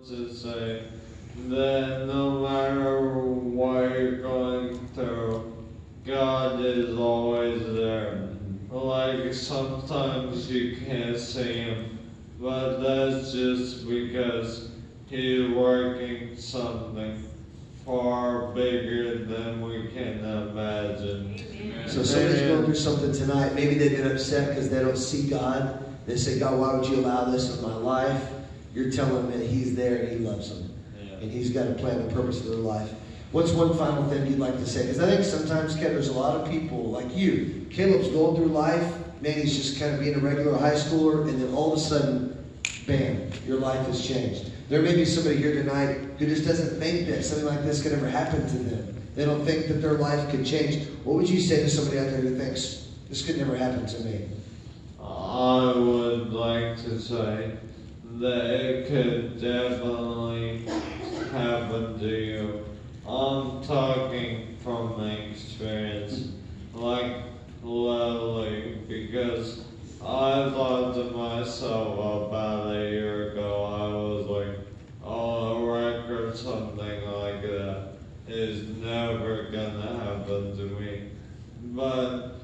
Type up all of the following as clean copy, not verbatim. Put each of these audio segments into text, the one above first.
to say that no matter what you're going through, God is always there. Like sometimes you can't see Him, but that's just because He's working something far bigger than we can imagine. So somebody's going through something tonight. Maybe they've been upset because they don't see God. They say, God, why would you allow this in my life? You're telling them that He's there and He loves them. Yeah. And He's got a plan and purpose for their life. What's one final thing you'd like to say? Because I think sometimes, Kev, there's a lot of people like you. Caleb's going through life. Man, he's just kind of being a regular high schooler. And then all of a sudden, bam, your life has changed. There may be somebody here tonight who just doesn't think that something like this could ever happen to them. They don't think that their life could change. What would you say to somebody out there who thinks, this could never happen to me? I would like to say that it could definitely happen to you. I'm talking from experience, like literally, because I thought to myself about a year ago, I was like, oh, a wreck or something like that is never gonna happen to me. But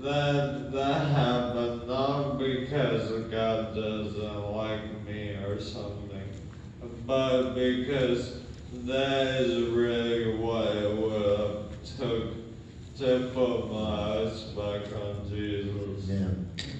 that happened not because God doesn't like me or something, but because that is really what it would have took to put my eyes back on Jesus. Yeah.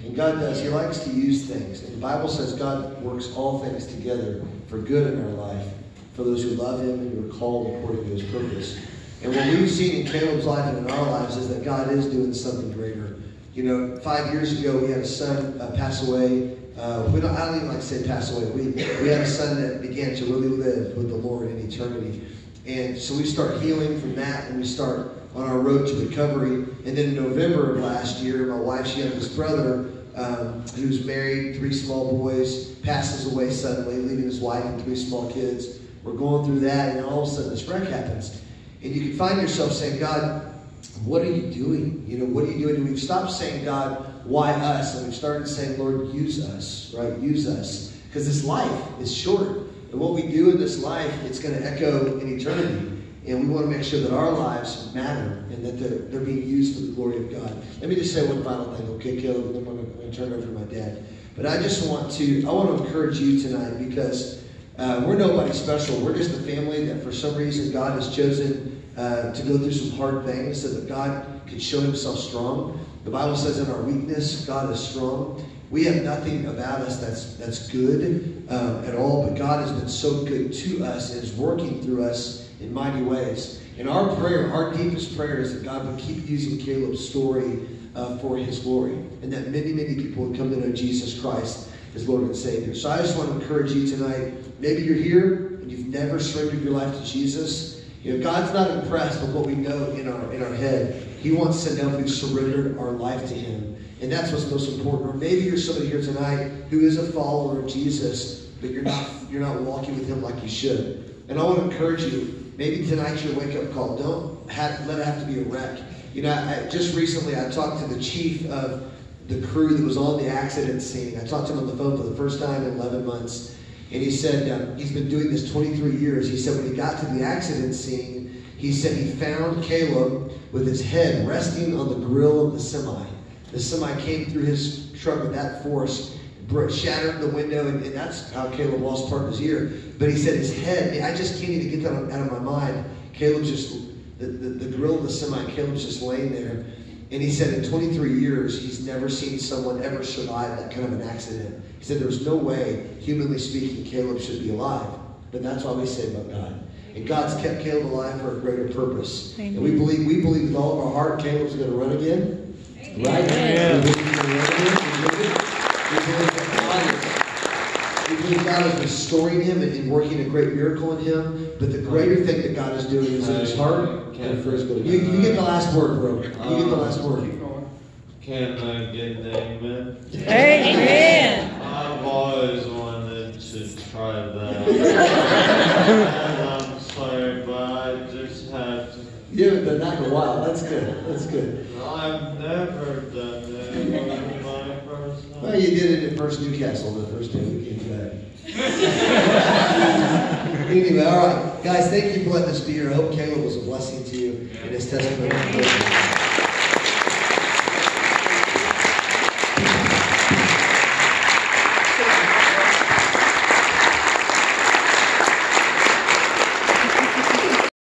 And God does. He likes to use things. And the Bible says God works all things together for good in our life, for those who love Him and who are called according to His purpose. And what we've seen in Caleb's life and in our lives is that God is doing something greater. You know, 5 years ago, we had a son pass away. I don't even like to say pass away. We had a son that began to really live with the Lord in eternity. And so we start healing from that, and we start on our road to recovery. And then in November of last year, my wife's youngest brother, who's married, 3 small boys, passes away suddenly, leaving his wife and 3 small kids. We're going through that, and all of a sudden this wreck happens. And you can find yourself saying, God, what are you doing? You know, what are you doing? And we've stopped saying, God, why us? And we've started saying, Lord, use us, right? Use us. Because this life is short. And what we do in this life, it's going to echo in eternity. And we want to make sure that our lives matter and that they're being used for the glory of God. Let me just say one final thing, okay, Caleb? And then I'm going to turn it over to my dad. But I want to encourage you tonight because we're nobody special. We're just a family that for some reason God has chosen to go through some hard things so that God can show Himself strong. The Bible says in our weakness, God is strong. We have nothing about us that's good at all, but God has been so good to us and is working through us in mighty ways. And our prayer, our deepest prayer is that God would keep using Caleb's story for His glory, and that many, many people would come to know Jesus Christ as Lord and Savior. So I just want to encourage you tonight. Maybe you're here and you've never surrendered your life to Jesus. You know, God's not impressed with what we know in our head. He wants to know if we've surrendered our life to Him. And that's what's most important. Or maybe you're somebody here tonight who is a follower of Jesus, but you're not walking with Him like you should. And I want to encourage you, maybe tonight's your wake-up call. Don't let it have to be a wreck. You know, just recently I talked to the chief of the crew that was on the accident scene. I talked to him on the phone for the first time in 11 months. And he said he's been doing this 23 years. He said when he got to the accident scene, he said he found Caleb with his head resting on the grill of the semi. The semi came through his truck with that force, shattered the window, and that's how Caleb lost part of his ear. But he said his head, I just can't even get that out of my mind. Caleb's just, the grill of the semi, Caleb's just laying there. And he said in 23 years, he's never seen someone ever survive that kind of an accident. He said there's no way, humanly speaking, Caleb should be alive. But that's why we say about God. And God's kept Caleb alive for a greater purpose. Amen. And we believe with all of our heart Caleb's going to run again. Amen. Right? Amen. We believe God is restoring him and working a great miracle in him. But the greater thing that God is doing is in his heart and for his good. You get the last word, bro. You get the last word. Can I get an amen? Amen. I've always wanted to try that. And I'm sorry, but I just had to. You haven't done that in a while. That's good. That's good. I've never done that. It was my first time. Well, you did it at First Newcastle the first day we came back. Anyway, all right. Guys, thank you for letting us be here. I hope Caleb was a blessing to you in his testimony.